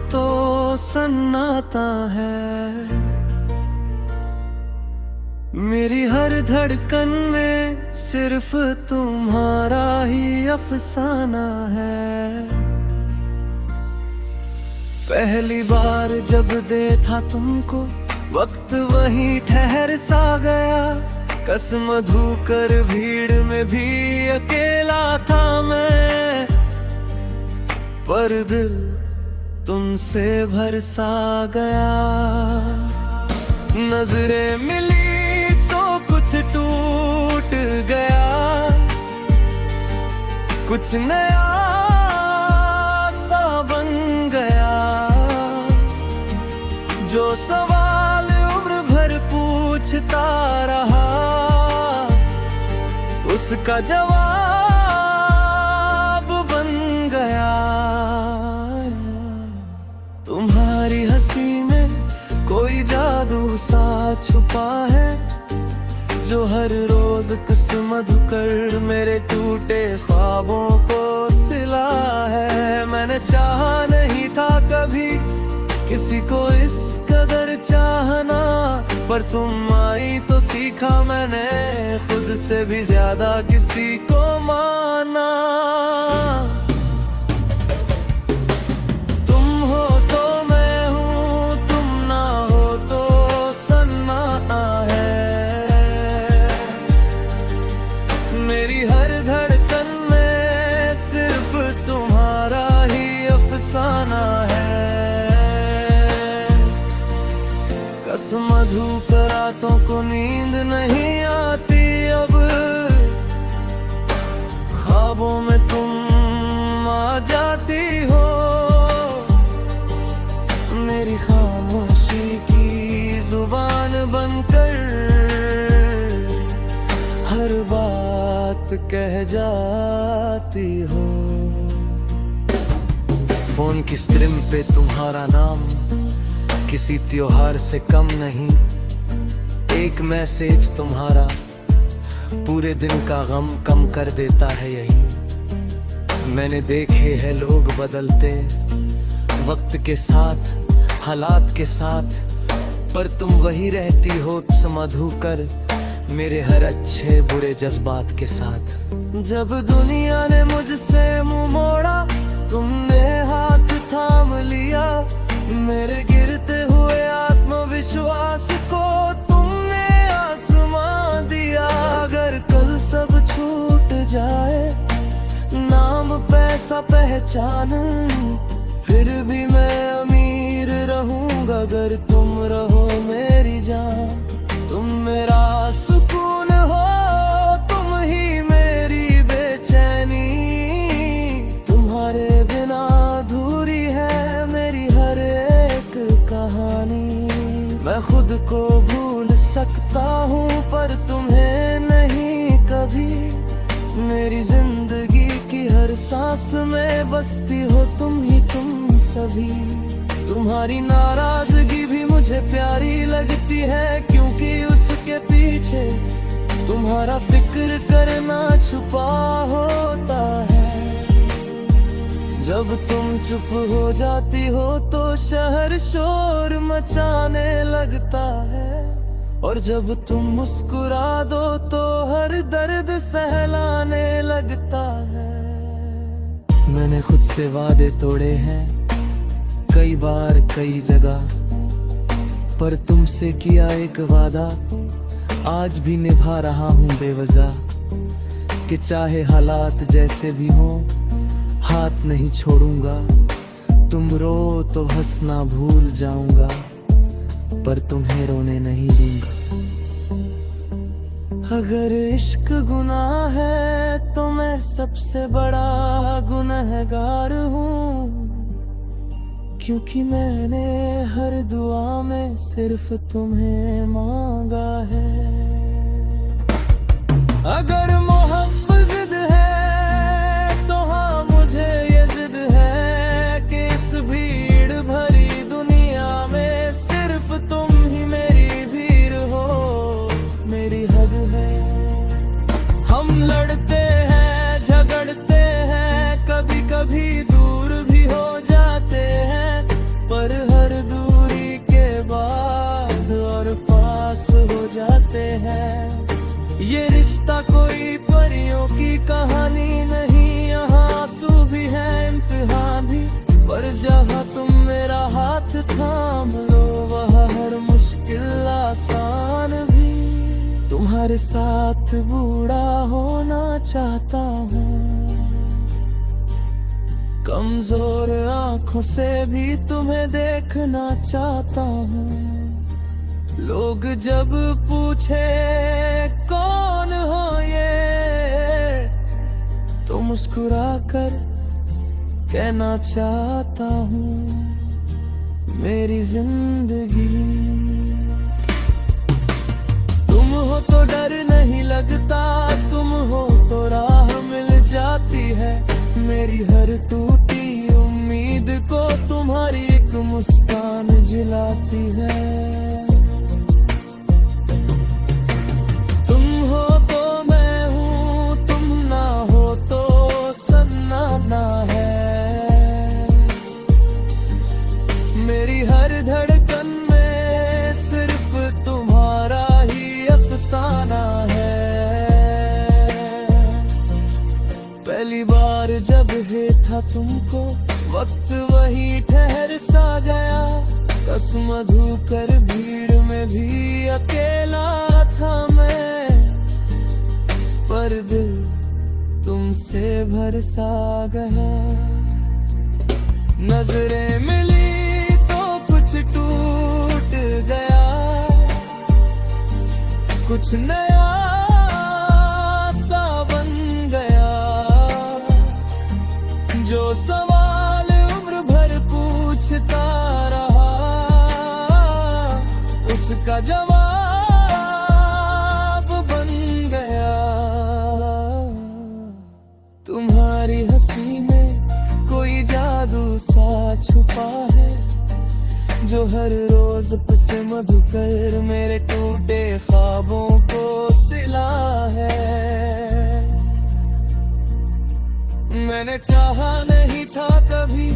तो सन्नाटा है। मेरी हर धड़कन में सिर्फ तुम्हारा ही अफसाना है। पहली बार जब देखा तुमको वक्त वहीं ठहर सा गया। कसम धोकर भीड़ में भी अकेला था मैं, पर दिल तुमसे भर सा गया। नजरें मिली तो कुछ टूट गया, कुछ नया सा बन गया। जो सवाल उम्र भर पूछता रहा, उसका जवाब बन गया। तुम्हारी हंसी में कोई जादू सा छुपा है, जो हर रोज किस्मत कर मेरे टूटे ख्वाबों को सिला है। मैंने चाहा नहीं था कभी किसी को इस कदर चाहना, पर तुम आई तो सीखा मैंने खुद से भी ज्यादा किसी को माना। तुम हो तो मैं हूँ, तुम ना हो तो सन्नाटा है। मेरी हर धड़कन में सिर्फ तुम्हारा ही अफसाना है। कसम धूप रातों को नींद नहीं आती अब, ख्वाबों में तुम आ जाती हो। मेरी खामोशी की जुबान बनकर हर बात कह जाती हो। फोन की स्क्रीन पे तुम्हारा नाम किसी त्योहार से कम नहीं। एक मैसेज तुम्हारा पूरे दिन का गम कम कर देता है यही। मैंने देखे हैं लोग बदलते वक्त के साथ, हालात के साथ, पर तुम वही रहती हो समझू कर मेरे हर अच्छे बुरे जज्बात के साथ। जब दुनिया ने मुझसे मुंह मोड़ा, तुमने हाथ थाम लिया। मेरे गिरते हुए आत्मविश्वास को तुमने आसमां दिया। अगर कल सब छूट जाए, नाम पैसा पहचान, फिर भी मैं अमीर रहूंगा अगर तुम रहो मेरी जान। तुम मेरा सुकून हो, तुम ही मेरी बेचैनी। तुम्हारे बिना अधूरी है मेरी हर एक कहानी। मैं खुद को भूल सकता हूँ पर तुम्हें नहीं कभी। मेरी जिंदगी की हर सांस में बसती हो तुम ही, तुम सभी। तुम्हारी नाराजगी भी मुझे प्यारी लगती है, क्योंकि उसके पीछे तुम्हारा फिक्र करना छुपा होता है। जब तुम चुप हो जाती हो तो शहर शोर मचाने लगता है, और जब तुम मुस्कुरा दो तो हर दर्द सहलाने लगता है। मैंने खुद से वादे तोड़े हैं कई बार कई जगह, पर तुमसे किया एक वादा आज भी निभा रहा हूँ बेवजह। कि चाहे हालात जैसे भी हों, हाथ नहीं छोड़ूंगा। तुम रो तो हंसना भूल जाऊंगा, पर तुम्हें रोने नहीं दूंगा। अगर इश्क गुनाह है तो मैं सबसे बड़ा गुनहगार हूँ, क्योंकि मैंने हर दुआ में सिर्फ तुम्हें मांगा है। अगर मोहब्बत जिद है तो हाँ मुझे ये जिद है कि इस भीड़ भरी दुनिया में सिर्फ तुम ही मेरी भीड़ हो, मेरी हद है। हम लड़ते हैं झगड़ते हैं, कभी कभी दूर भी हो जाते हैं, जहाँ तुम मेरा हाथ थाम लो, वह हर मुश्किल आसान भी। तुम्हारे साथ बूढ़ा होना चाहता हूँ, कमजोर आंखों से भी तुम्हें देखना चाहता हूँ। लोग जब पूछे कौन हो ये, तो मुस्कुरा कर कहना चाहता हूँ मेरी जिंदगी। तुम हो तो डर नहीं लगता, तुम हो तो राह मिल जाती है। मेरी हर टूटी उम्मीद को तुम्हारी एक मुस्कान जिलाती है। तुम हो तो मैं हूँ, तुम ना हो तो सन्नाटा है। मेरी हर धड़कन में सिर्फ तुम्हारा ही अफसाना है। पहली बार जब है था तुमको, वक्त वही ठहर सा गया। कसम धोकर भीड़ में भी अकेला था मैं, पर दिल तुमसे भर सा गया। नजरें मिली तो कुछ टूट गया, कुछ नया सा बन गया। जो सवाल उम्र भर पूछता रहा, उसका जवाब बन गया। तुम्हारी हंसी में कोई जादू सा छुपा है, जो हर रोज से मधुकर मेरे टूटे ख्वाबों को सिला है। मैंने चाहा नहीं था कभी